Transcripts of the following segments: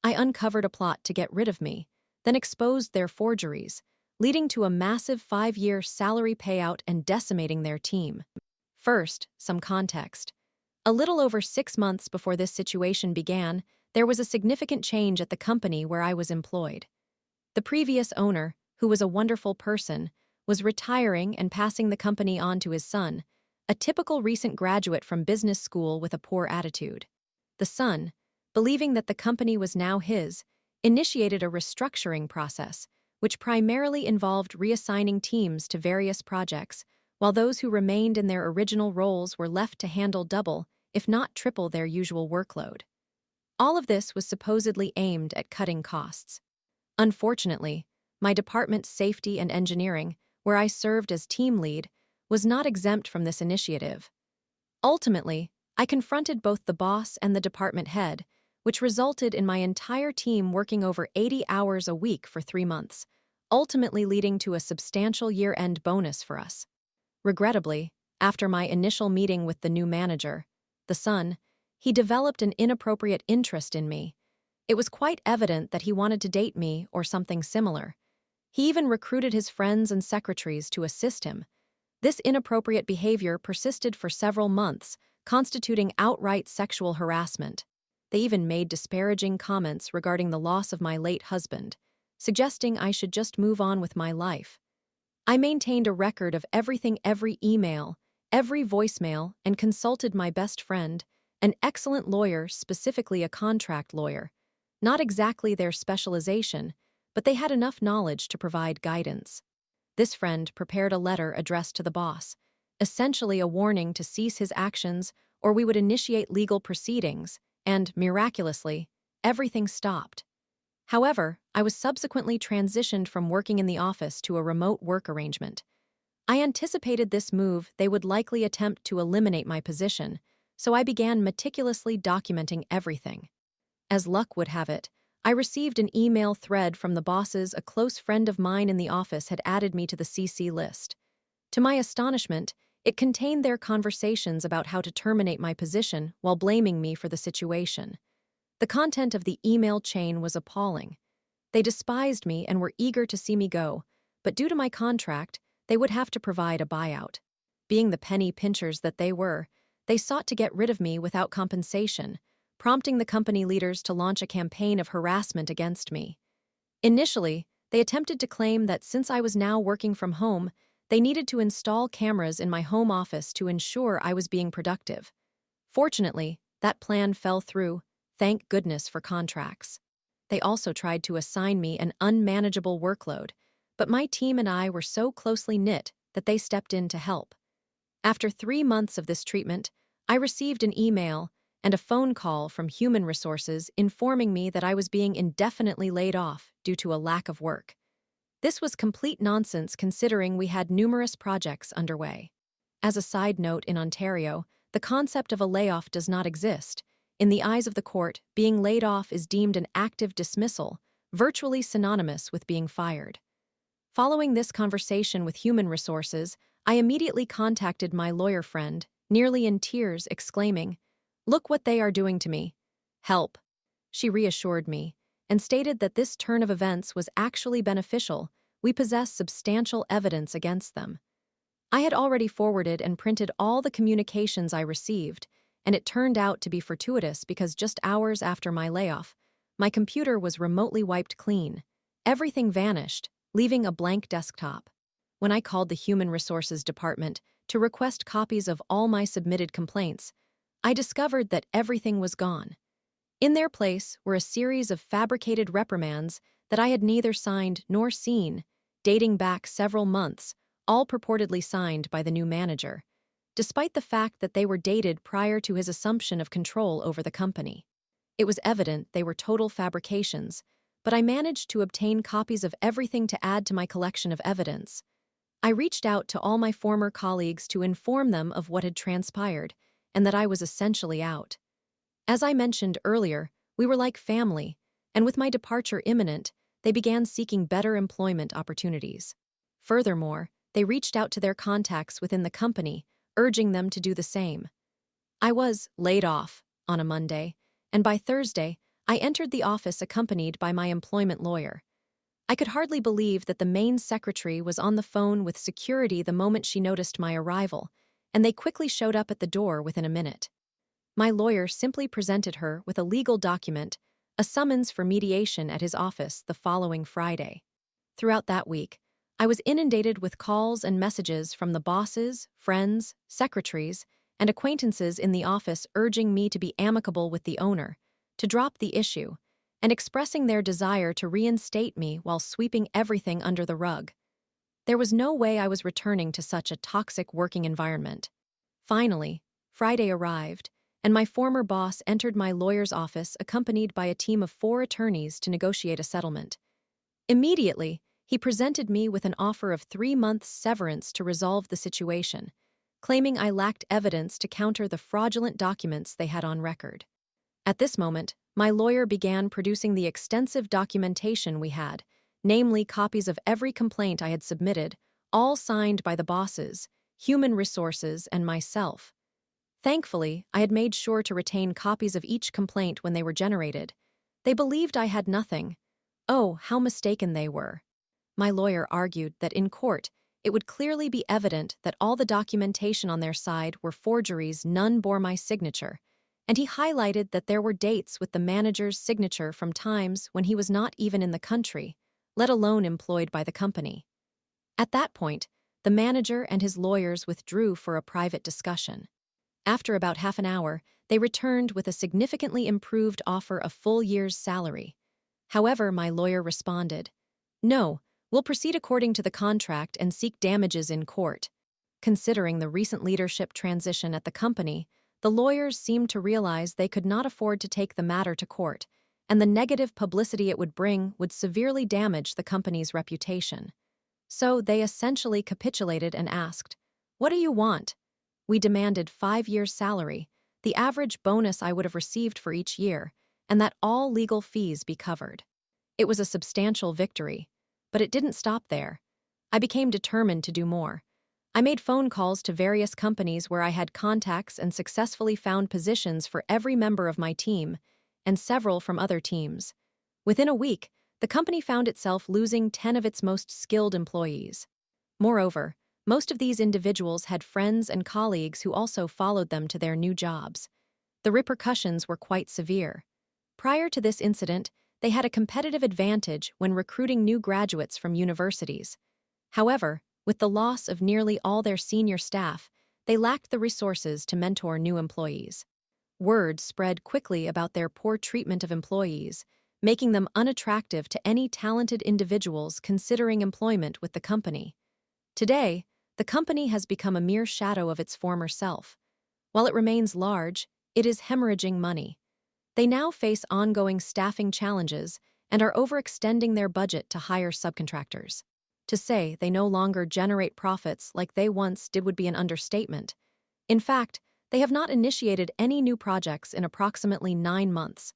I uncovered a plot to get rid of me, then exposed their forgeries, leading to a massive 5-year salary payout and decimating their team. First, some context. A little over 6 months before this situation began, there was a significant change at the company where I was employed. The previous owner, who was a wonderful person, was retiring and passing the company on to his son, a typical recent graduate from business school with a poor attitude. The son, believing that the company was now his, initiated a restructuring process, which primarily involved reassigning teams to various projects, while those who remained in their original roles were left to handle double, if not triple, their usual workload. All of this was supposedly aimed at cutting costs. Unfortunately, my department, Safety and Engineering, where I served as team lead, was not exempt from this initiative. Ultimately, I confronted both the boss and the department head, which resulted in my entire team working over 80 hours a week for 3 months, ultimately leading to a substantial year-end bonus for us. Regrettably, after my initial meeting with the new manager, the son, he developed an inappropriate interest in me. It was quite evident that he wanted to date me or something similar. He even recruited his friends and secretaries to assist him. This inappropriate behavior persisted for several months, constituting outright sexual harassment. They even made disparaging comments regarding the loss of my late husband, suggesting I should just move on with my life. I maintained a record of everything, every email, every voicemail, and consulted my best friend, an excellent lawyer, specifically a contract lawyer. Not exactly their specialization, but they had enough knowledge to provide guidance. This friend prepared a letter addressed to the boss, essentially a warning to cease his actions or we would initiate legal proceedings, and, miraculously, everything stopped. However, I was subsequently transitioned from working in the office to a remote work arrangement. I anticipated this move they would likely attempt to eliminate my position, so I began meticulously documenting everything. As luck would have it, I received an email thread from the bosses. A close friend of mine in the office had added me to the CC list. To my astonishment, it contained their conversations about how to terminate my position while blaming me for the situation. The content of the email chain was appalling. They despised me and were eager to see me go, but due to my contract, they would have to provide a buyout. Being the penny pinchers that they were, they sought to get rid of me without compensation, prompting the company leaders to launch a campaign of harassment against me. Initially, they attempted to claim that since I was now working from home, they needed to install cameras in my home office to ensure I was being productive. Fortunately, that plan fell through, thank goodness for contracts. They also tried to assign me an unmanageable workload, but my team and I were so closely knit that they stepped in to help. After 3 months of this treatment, I received an email and a phone call from Human Resources informing me that I was being indefinitely laid off due to a lack of work. This was complete nonsense considering we had numerous projects underway. As a side note, in Ontario, the concept of a layoff does not exist. In the eyes of the court, being laid off is deemed an active dismissal, virtually synonymous with being fired. Following this conversation with Human Resources, I immediately contacted my lawyer friend, nearly in tears, exclaiming, "Look what they are doing to me. Help." She reassured me and stated that this turn of events was actually beneficial. We possess substantial evidence against them. I had already forwarded and printed all the communications I received, and it turned out to be fortuitous because just hours after my layoff, my computer was remotely wiped clean. Everything vanished, leaving a blank desktop. When I called the Human Resources Department to request copies of all my submitted complaints, I discovered that everything was gone. In their place were a series of fabricated reprimands that I had neither signed nor seen, dating back several months, all purportedly signed by the new manager, despite the fact that they were dated prior to his assumption of control over the company. It was evident they were total fabrications, but I managed to obtain copies of everything to add to my collection of evidence. I reached out to all my former colleagues to inform them of what had transpired, and that I was essentially out. As I mentioned earlier, we were like family, and with my departure imminent, they began seeking better employment opportunities. Furthermore, they reached out to their contacts within the company, urging them to do the same. I was laid off on a Monday, and by Thursday, I entered the office accompanied by my employment lawyer. I could hardly believe that the main secretary was on the phone with security the moment she noticed my arrival, and they quickly showed up at the door within a minute. My lawyer simply presented her with a legal document, a summons for mediation at his office the following Friday. Throughout that week, I was inundated with calls and messages from the bosses, friends, secretaries, and acquaintances in the office urging me to be amicable with the owner, to drop the issue, and expressing their desire to reinstate me while sweeping everything under the rug. There was no way I was returning to such a toxic working environment. Finally, Friday arrived, and my former boss entered my lawyer's office accompanied by a team of 4 attorneys to negotiate a settlement. Immediately, he presented me with an offer of 3 months' severance to resolve the situation, claiming I lacked evidence to counter the fraudulent documents they had on record. At this moment, my lawyer began producing the extensive documentation we had, namely copies of every complaint I had submitted, all signed by the bosses, human resources, and myself. Thankfully, I had made sure to retain copies of each complaint when they were generated. They believed I had nothing. Oh, how mistaken they were. My lawyer argued that in court, it would clearly be evident that all the documentation on their side were forgeries, none bore my signature, and he highlighted that there were dates with the manager's signature from times when he was not even in the country, let alone employed by the company. At that point, the manager and his lawyers withdrew for a private discussion. After about half an hour, they returned with a significantly improved offer of full year's salary. However, my lawyer responded, "No, we'll proceed according to the contract and seek damages in court." Considering the recent leadership transition at the company, the lawyers seemed to realize they could not afford to take the matter to court, and the negative publicity it would bring would severely damage the company's reputation. So they essentially capitulated and asked, "What do you want?" We demanded 5 years' salary, the average bonus I would have received for each year, and that all legal fees be covered. It was a substantial victory, but it didn't stop there. I became determined to do more. I made phone calls to various companies where I had contacts and successfully found positions for every member of my team, and several from other teams. Within a week, the company found itself losing 10 of its most skilled employees. Moreover, most of these individuals had friends and colleagues who also followed them to their new jobs. The repercussions were quite severe. Prior to this incident, they had a competitive advantage when recruiting new graduates from universities. However, with the loss of nearly all their senior staff, they lacked the resources to mentor new employees. Word spread quickly about their poor treatment of employees, making them unattractive to any talented individuals considering employment with the company. Today, the company has become a mere shadow of its former self. While it remains large, it is hemorrhaging money. They now face ongoing staffing challenges and are overextending their budget to hire subcontractors. To say they no longer generate profits like they once did would be an understatement. In fact, they have not initiated any new projects in approximately 9 months.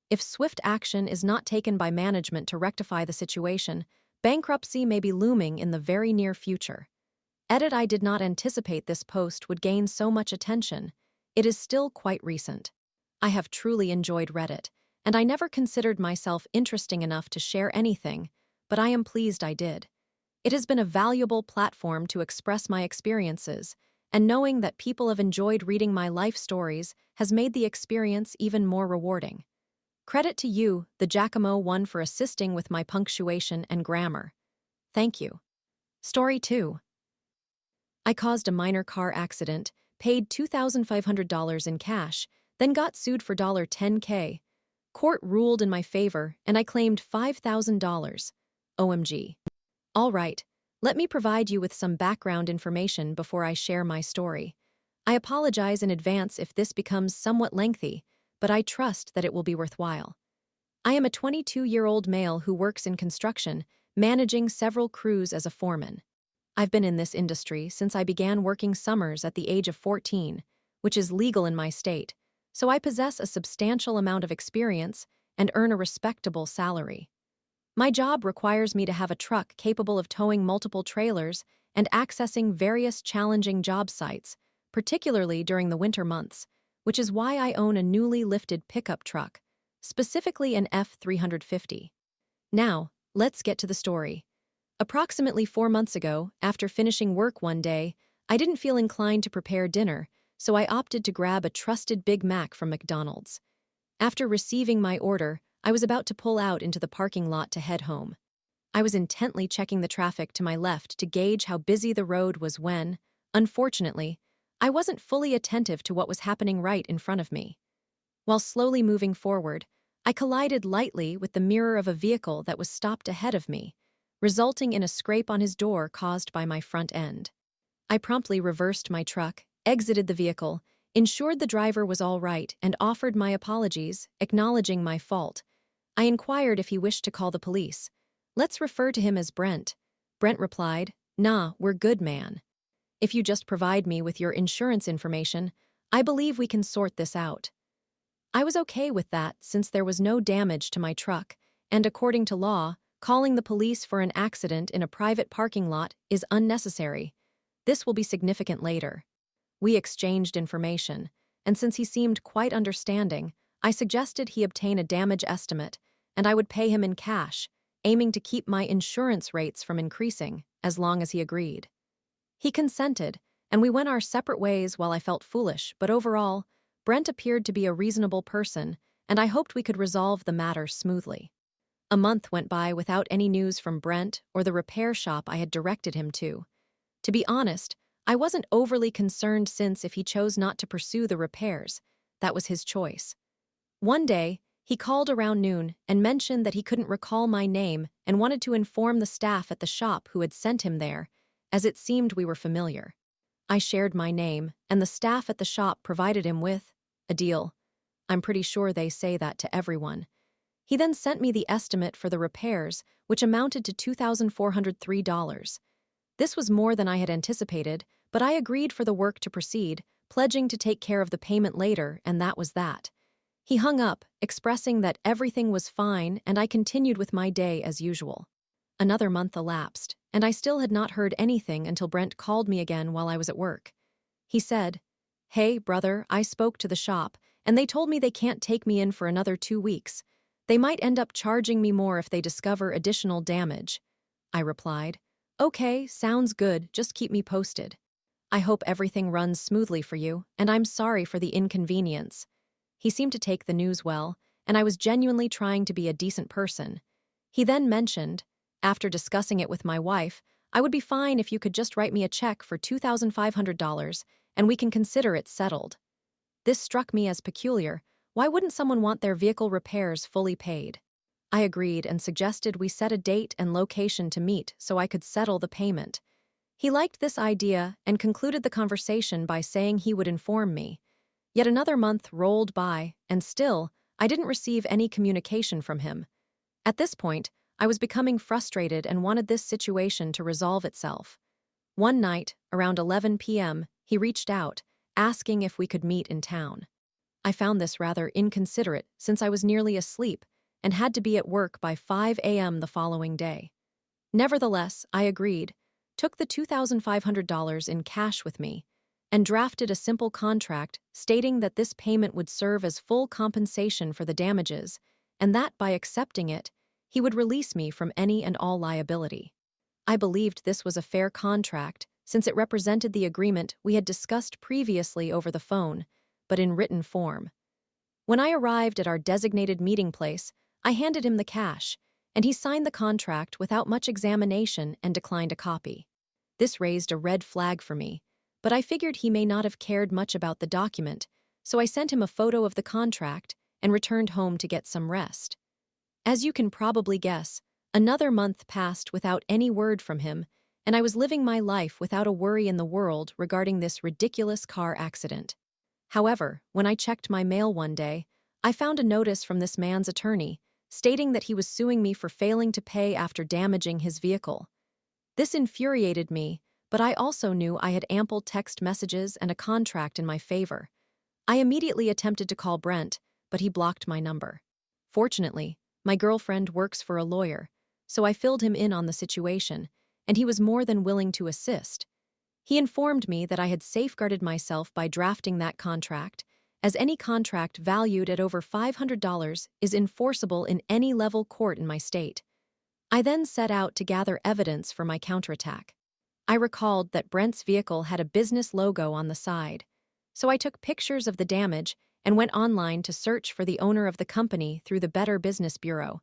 If swift action is not taken by management to rectify the situation, bankruptcy may be looming in the very near future. I did not anticipate this post would gain so much attention. It is still quite recent. I have truly enjoyed Reddit, and I never considered myself interesting enough to share anything, but I am pleased I did. It has been a valuable platform to express my experiences, and knowing that people have enjoyed reading my life stories has made the experience even more rewarding. Credit to you, the Giacomo one, for assisting with my punctuation and grammar. Thank you. Story 2. I caused a minor car accident, paid $2,500 in cash, then got sued for $10K. Court ruled in my favor, and I claimed $5,000. OMG. All right, let me provide you with some background information before I share my story. I apologize in advance if this becomes somewhat lengthy, but I trust that it will be worthwhile. I am a 22-year-old male who works in construction, managing several crews as a foreman. I've been in this industry since I began working summers at the age of 14, which is legal in my state, so I possess a substantial amount of experience and earn a respectable salary. My job requires me to have a truck capable of towing multiple trailers and accessing various challenging job sites, particularly during the winter months, which is why I own a newly lifted pickup truck, specifically an F350. Now, let's get to the story. Approximately 4 months ago, after finishing work one day, I didn't feel inclined to prepare dinner, so I opted to grab a trusted Big Mac from McDonald's. After receiving my order, I was about to pull out into the parking lot to head home. I was intently checking the traffic to my left to gauge how busy the road was when, unfortunately, I wasn't fully attentive to what was happening right in front of me. While slowly moving forward, I collided lightly with the mirror of a vehicle that was stopped ahead of me, resulting in a scrape on his door caused by my front end. I promptly reversed my truck, exited the vehicle, ensured the driver was all right, and offered my apologies, acknowledging my fault. I inquired if he wished to call the police. "Let's refer to him as Brent." Brent replied, "Nah, we're good, man. If you just provide me with your insurance information, I believe we can sort this out." I was okay with that since there was no damage to my truck, and according to law, calling the police for an accident in a private parking lot is unnecessary. This will be significant later. We exchanged information, and since he seemed quite understanding, I suggested he obtain a damage estimate, and I would pay him in cash, aiming to keep my insurance rates from increasing, as long as he agreed. He consented, and we went our separate ways while I felt foolish, but overall, Brent appeared to be a reasonable person, and I hoped we could resolve the matter smoothly. A month went by without any news from Brent or the repair shop I had directed him to. To be honest, I wasn't overly concerned since if he chose not to pursue the repairs, that was his choice. One day, he called around noon and mentioned that he couldn't recall my name and wanted to inform the staff at the shop who had sent him there, as it seemed we were familiar. I shared my name, and the staff at the shop provided him with a deal. I'm pretty sure they say that to everyone. He then sent me the estimate for the repairs, which amounted to $2,403. This was more than I had anticipated, but I agreed for the work to proceed, pledging to take care of the payment later, and that was that. He hung up, expressing that everything was fine, and I continued with my day as usual. Another month elapsed, and I still had not heard anything until Brent called me again while I was at work. He said, "Hey, brother, I spoke to the shop, and they told me they can't take me in for another 2 weeks. They might end up charging me more if they discover additional damage." I replied, "Okay, sounds good, just keep me posted. I hope everything runs smoothly for you, and I'm sorry for the inconvenience." He seemed to take the news well, and I was genuinely trying to be a decent person. He then mentioned, after discussing it with my wife, I would be fine if you could just write me a check for $2,500, and we can consider it settled. This struck me as peculiar. Why wouldn't someone want their vehicle repairs fully paid? I agreed and suggested we set a date and location to meet so I could settle the payment. He liked this idea and concluded the conversation by saying he would inform me. Yet another month rolled by, and still, I didn't receive any communication from him. At this point, I was becoming frustrated and wanted this situation to resolve itself. One night, around 11 p.m., he reached out, asking if we could meet in town. I found this rather inconsiderate since I was nearly asleep and had to be at work by 5 a.m. the following day. Nevertheless, I agreed, took the $2,500 in cash with me, and drafted a simple contract stating that this payment would serve as full compensation for the damages, and that by accepting it, he would release me from any and all liability. I believed this was a fair contract since it represented the agreement we had discussed previously over the phone, but in written form. When I arrived at our designated meeting place, I handed him the cash, and he signed the contract without much examination and declined a copy. This raised a red flag for me, but I figured he may not have cared much about the document, so I sent him a photo of the contract and returned home to get some rest. As you can probably guess, another month passed without any word from him, and I was living my life without a worry in the world regarding this ridiculous car accident. However, when I checked my mail one day, I found a notice from this man's attorney stating that he was suing me for failing to pay after damaging his vehicle. This infuriated me, but I also knew I had ample text messages and a contract in my favor. I immediately attempted to call Brent, but he blocked my number. Fortunately, my girlfriend works for a lawyer, so I filled him in on the situation, and he was more than willing to assist. He informed me that I had safeguarded myself by drafting that contract, as any contract valued at over $500 is enforceable in any level court in my state. I then set out to gather evidence for my counterattack. I recalled that Brent's vehicle had a business logo on the side, so I took pictures of the damage and went online to search for the owner of the company through the Better Business Bureau,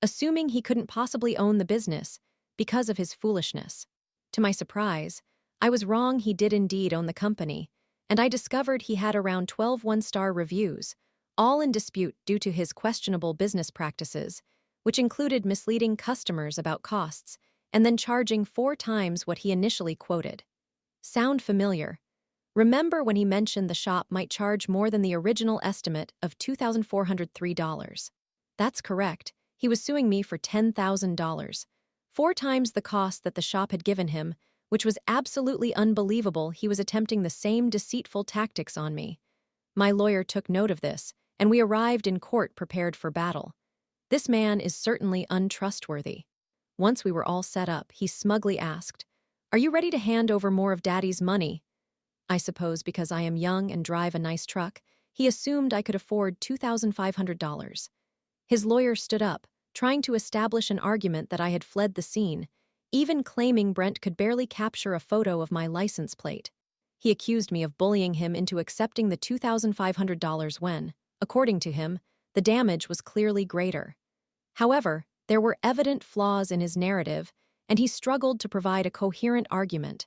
assuming he couldn't possibly own the business because of his foolishness. To my surprise, I was wrong. He did indeed own the company, and I discovered he had around 12 one-star reviews, all in dispute due to his questionable business practices, which included misleading customers about costs and then charging 4 times what he initially quoted. Sound familiar? Remember when he mentioned the shop might charge more than the original estimate of $2,403? That's correct. He was suing me for $10,000, 4 times the cost that the shop had given him, which was absolutely unbelievable. He was attempting the same deceitful tactics on me. My lawyer took note of this, and we arrived in court prepared for battle. This man is certainly untrustworthy. Once we were all set up, he smugly asked, "Are you ready to hand over more of Daddy's money?" I suppose because I am young and drive a nice truck, he assumed I could afford $2,500. His lawyer stood up, trying to establish an argument that I had fled the scene, even claiming Brent could barely capture a photo of my license plate. He accused me of bullying him into accepting the $2,500 when, according to him, the damage was clearly greater. However, there were evident flaws in his narrative, and he struggled to provide a coherent argument.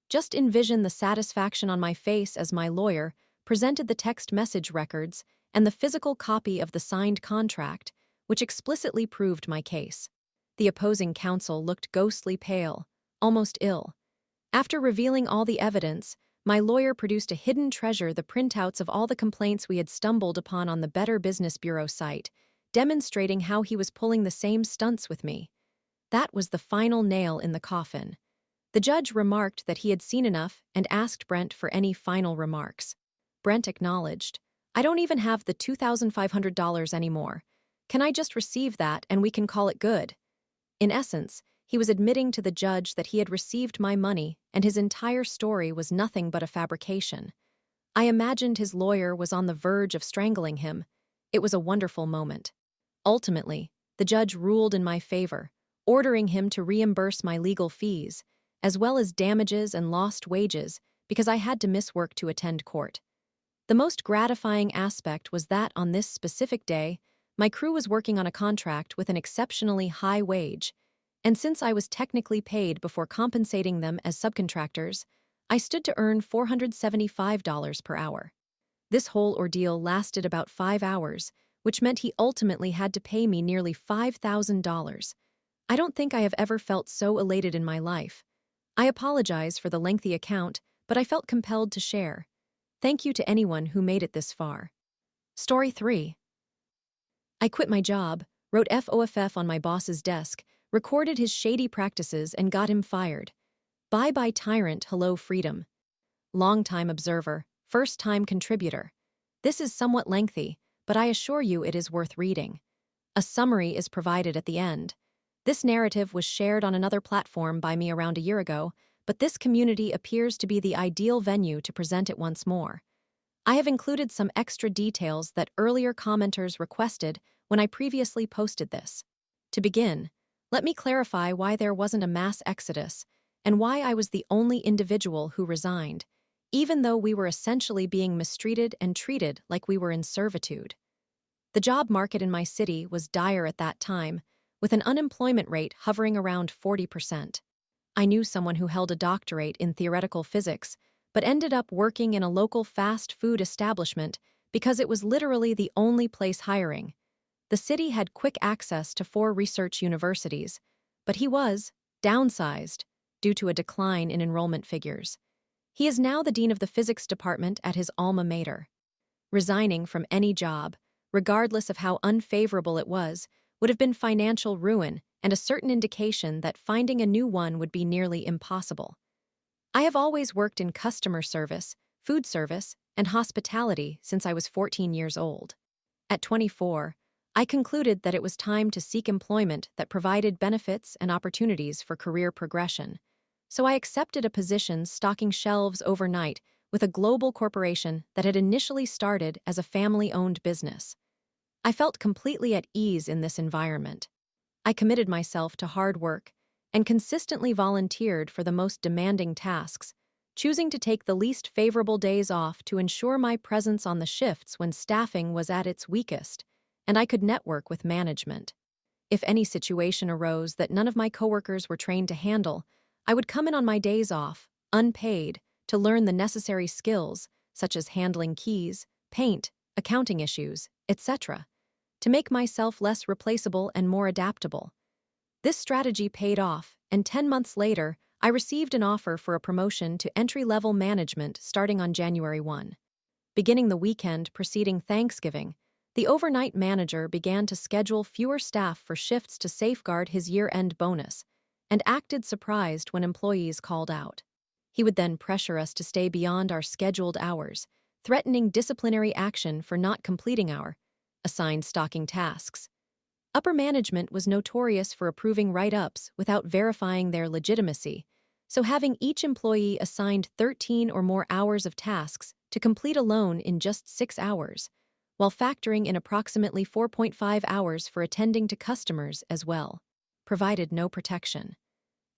Just envision the satisfaction on my face as my lawyer presented the text message records and the physical copy of the signed contract, which explicitly proved my case. The opposing counsel looked ghostly pale, almost ill. After revealing all the evidence, my lawyer produced a hidden treasure, the printouts of all the complaints we had stumbled upon on the Better Business Bureau site, demonstrating how he was pulling the same stunts with me. That was the final nail in the coffin. The judge remarked that he had seen enough and asked Brent for any final remarks. Brent acknowledged, "I don't even have the $2,500 anymore. Can I just receive that and we can call it good?" In essence, he was admitting to the judge that he had received my money and his entire story was nothing but a fabrication. I imagined his lawyer was on the verge of strangling him. It was a wonderful moment. Ultimately, the judge ruled in my favor, ordering him to reimburse my legal fees, as well as damages and lost wages because I had to miss work to attend court. The most gratifying aspect was that on this specific day, my crew was working on a contract with an exceptionally high wage, and since I was technically paid before compensating them as subcontractors, I stood to earn $475 per hour. This whole ordeal lasted about 5 hours, which meant he ultimately had to pay me nearly $5,000. I don't think I have ever felt so elated in my life. I apologize for the lengthy account, but I felt compelled to share. Thank you to anyone who made it this far. Story 3. I quit my job, wrote FOFF on my boss's desk, recorded his shady practices, and got him fired. Bye-bye tyrant, hello freedom. Long-time observer, first-time contributor. This is somewhat lengthy, but I assure you it is worth reading. A summary is provided at the end. This narrative was shared on another platform by me around a year ago, but this community appears to be the ideal venue to present it once more. I have included some extra details that earlier commenters requested when I previously posted this. To begin, let me clarify why there wasn't a mass exodus and why I was the only individual who resigned, even though we were essentially being mistreated and treated like we were in servitude. The job market in my city was dire at that time, with an unemployment rate hovering around 40%. I knew someone who held a doctorate in theoretical physics, but ended up working in a local fast food establishment because it was literally the only place hiring. The city had quick access to 4 research universities, but he was downsized due to a decline in enrollment figures. He is now the dean of the physics department at his alma mater. Resigning from any job, regardless of how unfavorable it was, would have been financial ruin and a certain indication that finding a new one would be nearly impossible. I have always worked in customer service, food service, and hospitality since I was 14 years old. At 24, I concluded that it was time to seek employment that provided benefits and opportunities for career progression. So I accepted a position stocking shelves overnight with a global corporation that had initially started as a family-owned business. I felt completely at ease in this environment. I committed myself to hard work and consistently volunteered for the most demanding tasks, choosing to take the least favorable days off to ensure my presence on the shifts when staffing was at its weakest, and I could network with management. If any situation arose that none of my coworkers were trained to handle, I would come in on my days off, unpaid, to learn the necessary skills, such as handling keys, paint, accounting issues, etc., to make myself less replaceable and more adaptable. This strategy paid off, and 10 months later, I received an offer for a promotion to entry-level management starting on January 1. Beginning the weekend preceding Thanksgiving, the overnight manager began to schedule fewer staff for shifts to safeguard his year-end bonus, and acted surprised when employees called out. He would then pressure us to stay beyond our scheduled hours, threatening disciplinary action for not completing our assigned stocking tasks. Upper management was notorious for approving write-ups without verifying their legitimacy, so having each employee assigned 13 or more hours of tasks to complete alone in just 6 hours, while factoring in approximately 4.5 hours for attending to customers as well, provided no protection.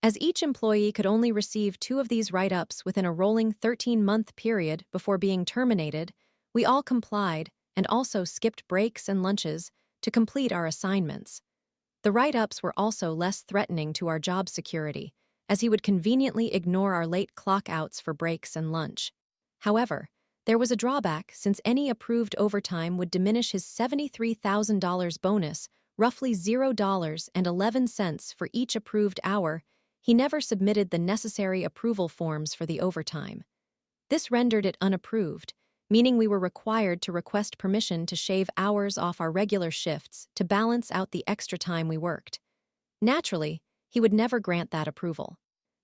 As each employee could only receive 2 of these write-ups within a rolling 13-month period before being terminated, we all complied and also skipped breaks and lunches to complete our assignments. The write-ups were also less threatening to our job security, as he would conveniently ignore our late clock-outs for breaks and lunch. However, there was a drawback since any approved overtime would diminish his $73,000 bonus, roughly $0.11 for each approved hour. He never submitted the necessary approval forms for the overtime. This rendered it unapproved, meaning we were required to request permission to shave hours off our regular shifts to balance out the extra time we worked. Naturally, he would never grant that approval.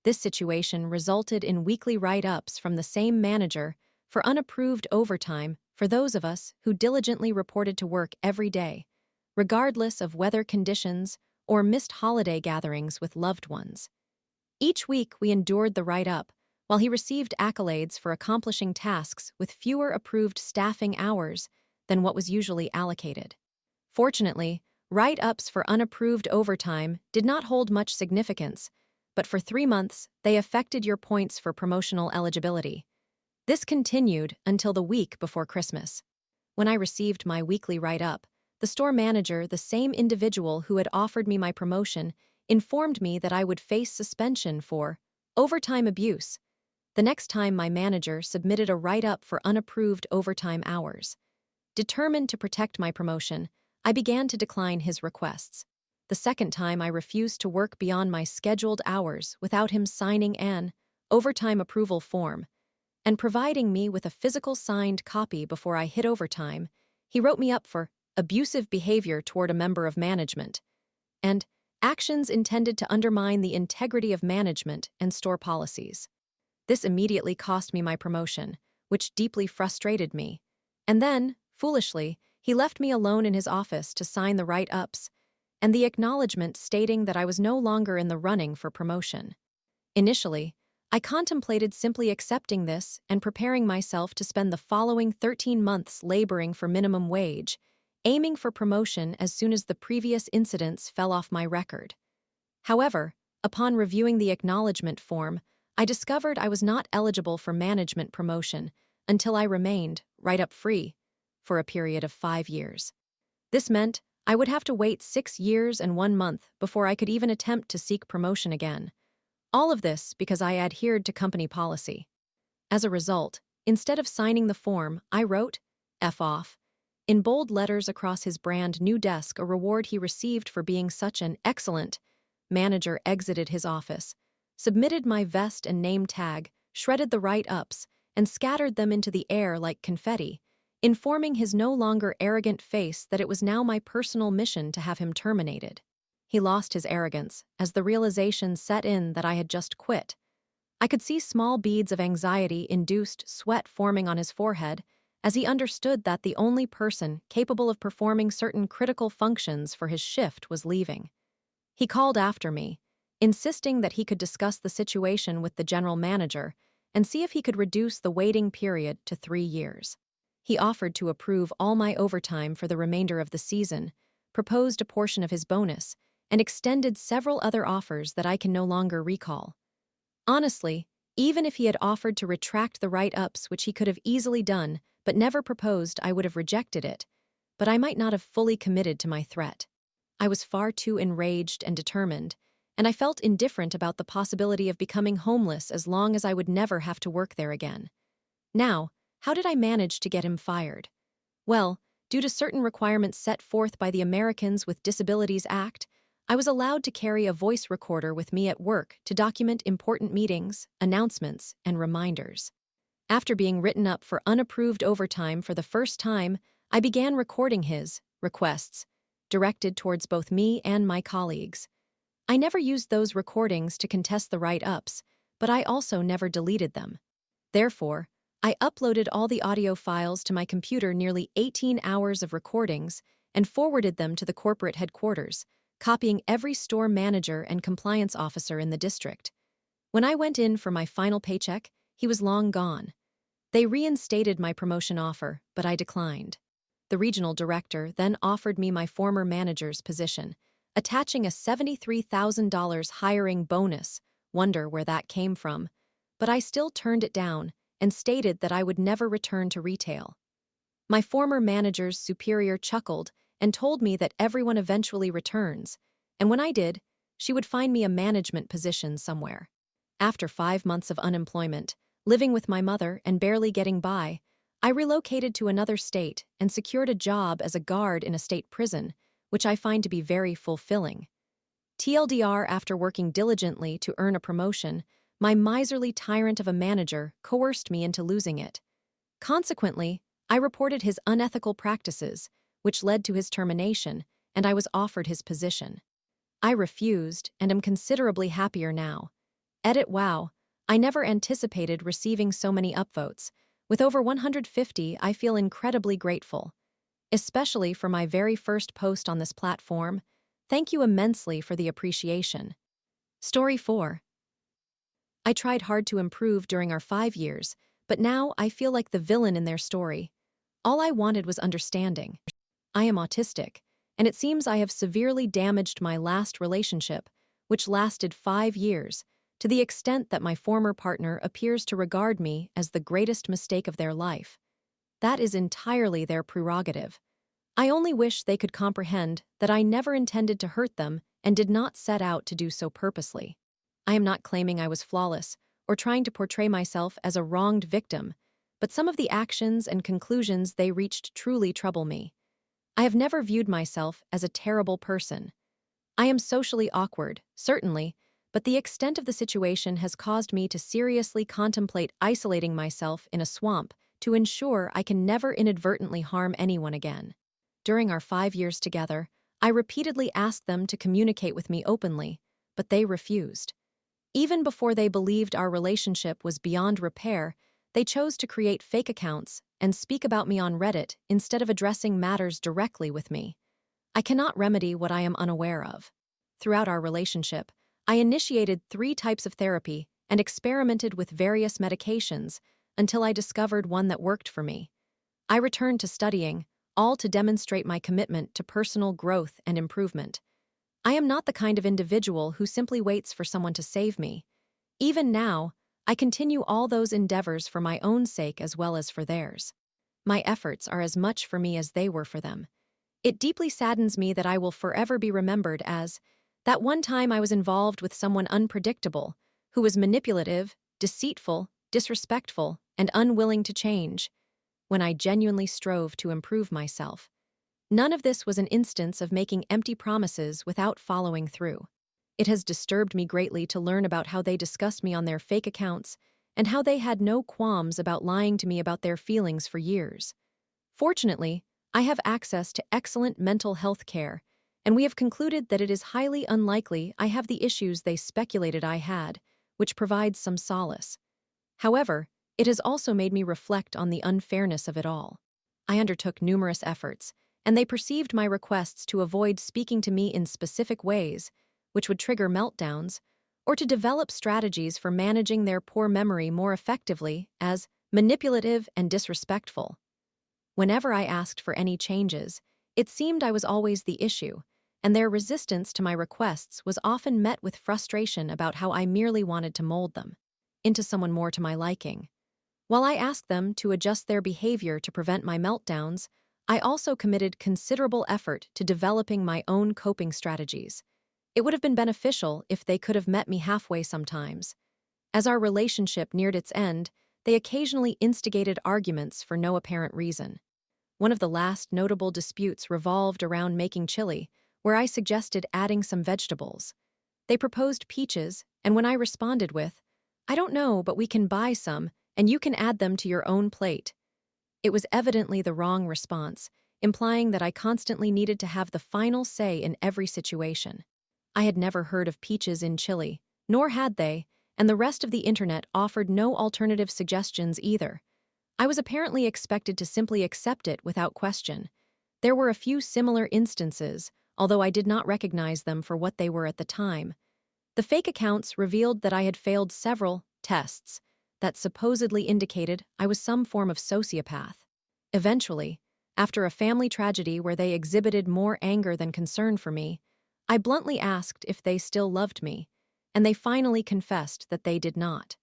This situation resulted in weekly write-ups from the same manager for unapproved overtime for those of us who diligently reported to work every day, regardless of weather conditions or missed holiday gatherings with loved ones. Each week we endured the write-up, while he received accolades for accomplishing tasks with fewer approved staffing hours than what was usually allocated. Fortunately, write-ups for unapproved overtime did not hold much significance, but for 3 months they affected your points for promotional eligibility. This continued until the week before Christmas. When I received my weekly write-up, the store manager, the same individual who had offered me my promotion, informed me that I would face suspension for overtime abuse the next time my manager submitted a write-up for unapproved overtime hours. Determined to protect my promotion, I began to decline his requests. The second time I refused to work beyond my scheduled hours without him signing an overtime approval form and providing me with a physical signed copy before I hit overtime. He wrote me up for abusive behavior toward a member of management and actions intended to undermine the integrity of management and store policies. This immediately cost me my promotion, which deeply frustrated me. And then, foolishly, he left me alone in his office to sign the write-ups and the acknowledgement stating that I was no longer in the running for promotion. Initially, I contemplated simply accepting this and preparing myself to spend the following 13 months laboring for minimum wage, aiming for promotion as soon as the previous incidents fell off my record. However, upon reviewing the acknowledgement form, I discovered I was not eligible for management promotion until I remained write-up free for a period of 5 years. This meant I would have to wait 6 years and 1 month before I could even attempt to seek promotion again. All of this because I adhered to company policy. As a result, instead of signing the form, I wrote, "F off," in bold letters across his brand new desk, a reward he received for being such an excellent manager. Exited his office, submitted my vest and name tag, shredded the write-ups, and scattered them into the air like confetti, informing his no longer arrogant face that it was now my personal mission to have him terminated. He lost his arrogance as the realization set in that I had just quit. I could see small beads of anxiety-induced sweat forming on his forehead as he understood that the only person capable of performing certain critical functions for his shift was leaving. He called after me, insisting that he could discuss the situation with the general manager and see if he could reduce the waiting period to 3 years. He offered to approve all my overtime for the remainder of the season, proposed a portion of his bonus, and extended several other offers that I can no longer recall. Honestly, even if he had offered to retract the write-ups, which he could have easily done but never proposed, I would have rejected it, but I might not have fully committed to my threat. I was far too enraged and determined, and I felt indifferent about the possibility of becoming homeless as long as I would never have to work there again. Now, how did I manage to get him fired? Well, due to certain requirements set forth by the Americans with Disabilities Act, I was allowed to carry a voice recorder with me at work to document important meetings, announcements, and reminders. After being written up for unapproved overtime for the first time, I began recording his requests, directed towards both me and my colleagues. I never used those recordings to contest the write-ups, but I also never deleted them. Therefore, I uploaded all the audio files to my computer, nearly 18 hours of recordings, and forwarded them to the corporate headquarters, copying every store manager and compliance officer in the district. When I went in for my final paycheck, he was long gone. They reinstated my promotion offer, but I declined. The regional director then offered me my former manager's position, attaching a $73,000 hiring bonus. Wonder where that came from. But I still turned it down and stated that I would never return to retail. My former manager's superior chuckled and told me that everyone eventually returns, and when I did, she would find me a management position somewhere. After 5 months of unemployment, living with my mother and barely getting by, I relocated to another state and secured a job as a guard in a state prison, which I find to be very fulfilling. TLDR, after working diligently to earn a promotion, my miserly tyrant of a manager coerced me into losing it. Consequently, I reported his unethical practices, which led to his termination, and I was offered his position. I refused and am considerably happier now. Edit wow, I never anticipated receiving so many upvotes. With over 150, I feel incredibly grateful. Especially for my very first post on this platform. Thank you immensely for the appreciation. Story 4. I tried hard to improve during our 5 years, but now I feel like the villain in their story. All I wanted was understanding. I am autistic, and it seems I have severely damaged my last relationship, which lasted 5 years, to the extent that my former partner appears to regard me as the greatest mistake of their life. That is entirely their prerogative. I only wish they could comprehend that I never intended to hurt them and did not set out to do so purposely. I am not claiming I was flawless or trying to portray myself as a wronged victim, but some of the actions and conclusions they reached truly trouble me. I have never viewed myself as a terrible person. I am socially awkward, certainly, but the extent of the situation has caused me to seriously contemplate isolating myself in a swamp to ensure I can never inadvertently harm anyone again. During our 5 years together, I repeatedly asked them to communicate with me openly, but they refused. Even before they believed our relationship was beyond repair, they chose to create fake accounts and speak about me on Reddit instead of addressing matters directly with me. I cannot remedy what I am unaware of. Throughout our relationship, I initiated 3 types of therapy and experimented with various medications until I discovered one that worked for me. I returned to studying, all to demonstrate my commitment to personal growth and improvement. I am not the kind of individual who simply waits for someone to save me. Even now, I continue all those endeavors for my own sake as well as for theirs. My efforts are as much for me as they were for them. It deeply saddens me that I will forever be remembered as that one time I was involved with someone unpredictable, who was manipulative, deceitful, disrespectful, and unwilling to change, when I genuinely strove to improve myself. None of this was an instance of making empty promises without following through. It has disturbed me greatly to learn about how they discussed me on their fake accounts and how they had no qualms about lying to me about their feelings for years. Fortunately, I have access to excellent mental health care, and we have concluded that it is highly unlikely I have the issues they speculated I had, which provides some solace. However, it has also made me reflect on the unfairness of it all. I undertook numerous efforts, and they perceived my requests to avoid speaking to me in specific ways, which would trigger meltdowns, or to develop strategies for managing their poor memory more effectively as manipulative and disrespectful. Whenever I asked for any changes, it seemed I was always the issue, and their resistance to my requests was often met with frustration about how I merely wanted to mold them into someone more to my liking. While I asked them to adjust their behavior to prevent my meltdowns, I also committed considerable effort to developing my own coping strategies. It would have been beneficial if they could have met me halfway sometimes. As our relationship neared its end, they occasionally instigated arguments for no apparent reason. One of the last notable disputes revolved around making chili, where I suggested adding some vegetables. They proposed peaches, and when I responded with, "I don't know, but we can buy some, and you can add them to your own plate," it was evidently the wrong response, implying that I constantly needed to have the final say in every situation. I had never heard of peaches in chili, nor had they, and the rest of the internet offered no alternative suggestions either. I was apparently expected to simply accept it without question. There were a few similar instances, although I did not recognize them for what they were at the time. The fake accounts revealed that I had failed several tests that supposedly indicated I was some form of sociopath. Eventually, after a family tragedy where they exhibited more anger than concern for me, I bluntly asked if they still loved me, and they finally confessed that they did not.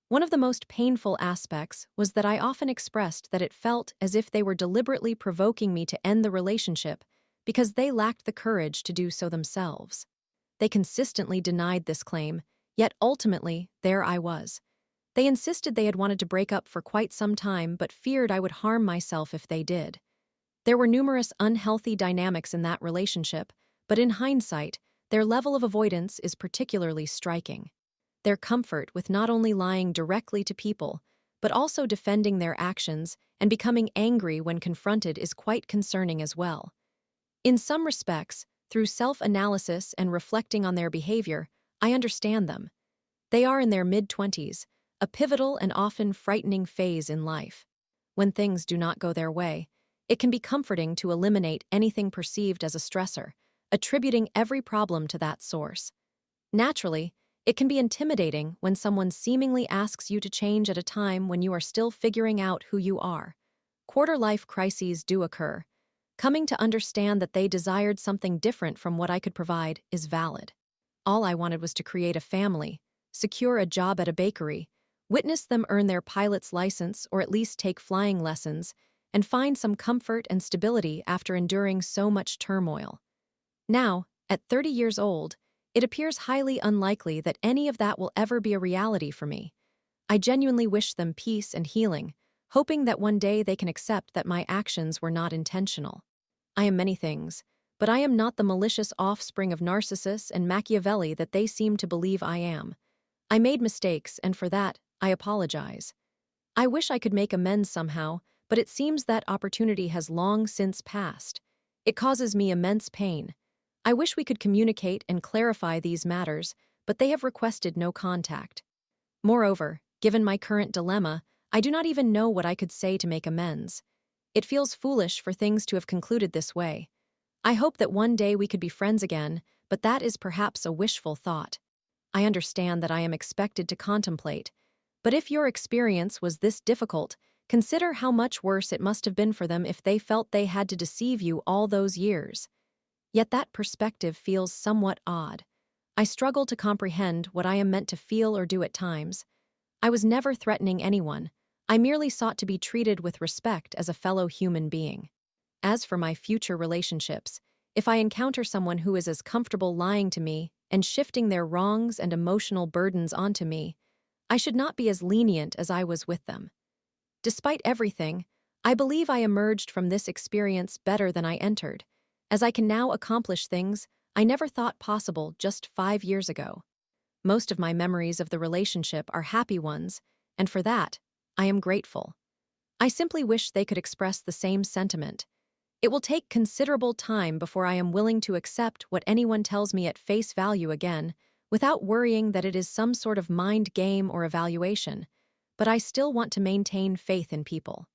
One of the most painful aspects was that I often expressed that it felt as if they were deliberately provoking me to end the relationship because they lacked the courage to do so themselves. They consistently denied this claim, yet ultimately, there I was. They insisted they had wanted to break up for quite some time but feared I would harm myself if they did. There were numerous unhealthy dynamics in that relationship, but in hindsight, their level of avoidance is particularly striking. Their comfort with not only lying directly to people, but also defending their actions and becoming angry when confronted is quite concerning as well. In some respects, through self-analysis and reflecting on their behavior, I understand them. They are in their mid-20s, a pivotal and often frightening phase in life. When things do not go their way, it can be comforting to eliminate anything perceived as a stressor, attributing every problem to that source. Naturally, it can be intimidating when someone seemingly asks you to change at a time when you are still figuring out who you are. Quarter-life crises do occur. Coming to understand that they desired something different from what I could provide is valid. All I wanted was to create a family, secure a job at a bakery, witness them earn their pilot's license or at least take flying lessons, and find some comfort and stability after enduring so much turmoil. Now, at 30 years old, it appears highly unlikely that any of that will ever be a reality for me. I genuinely wish them peace and healing, hoping that one day they can accept that my actions were not intentional. I am many things, but I am not the malicious offspring of Narcissus and Machiavelli that they seem to believe I am. I made mistakes, and for that, I apologize. I wish I could make amends somehow, but it seems that opportunity has long since passed. It causes me immense pain. I wish we could communicate and clarify these matters, but they have requested no contact. Moreover, given my current dilemma, I do not even know what I could say to make amends. It feels foolish for things to have concluded this way. I hope that one day we could be friends again, but that is perhaps a wishful thought. I understand that I am expected to contemplate, but if your experience was this difficult, consider how much worse it must have been for them if they felt they had to deceive you all those years. Yet that perspective feels somewhat odd. I struggle to comprehend what I am meant to feel or do at times. I was never threatening anyone. I merely sought to be treated with respect as a fellow human being. As for my future relationships, if I encounter someone who is as comfortable lying to me and shifting their wrongs and emotional burdens onto me, I should not be as lenient as I was with them. Despite everything, I believe I emerged from this experience better than I entered, as I can now accomplish things I never thought possible just 5 years ago. Most of my memories of the relationship are happy ones, and for that, I am grateful. I simply wish they could express the same sentiment. It will take considerable time before I am willing to accept what anyone tells me at face value again, without worrying that it is some sort of mind game or evaluation, but I still want to maintain faith in people.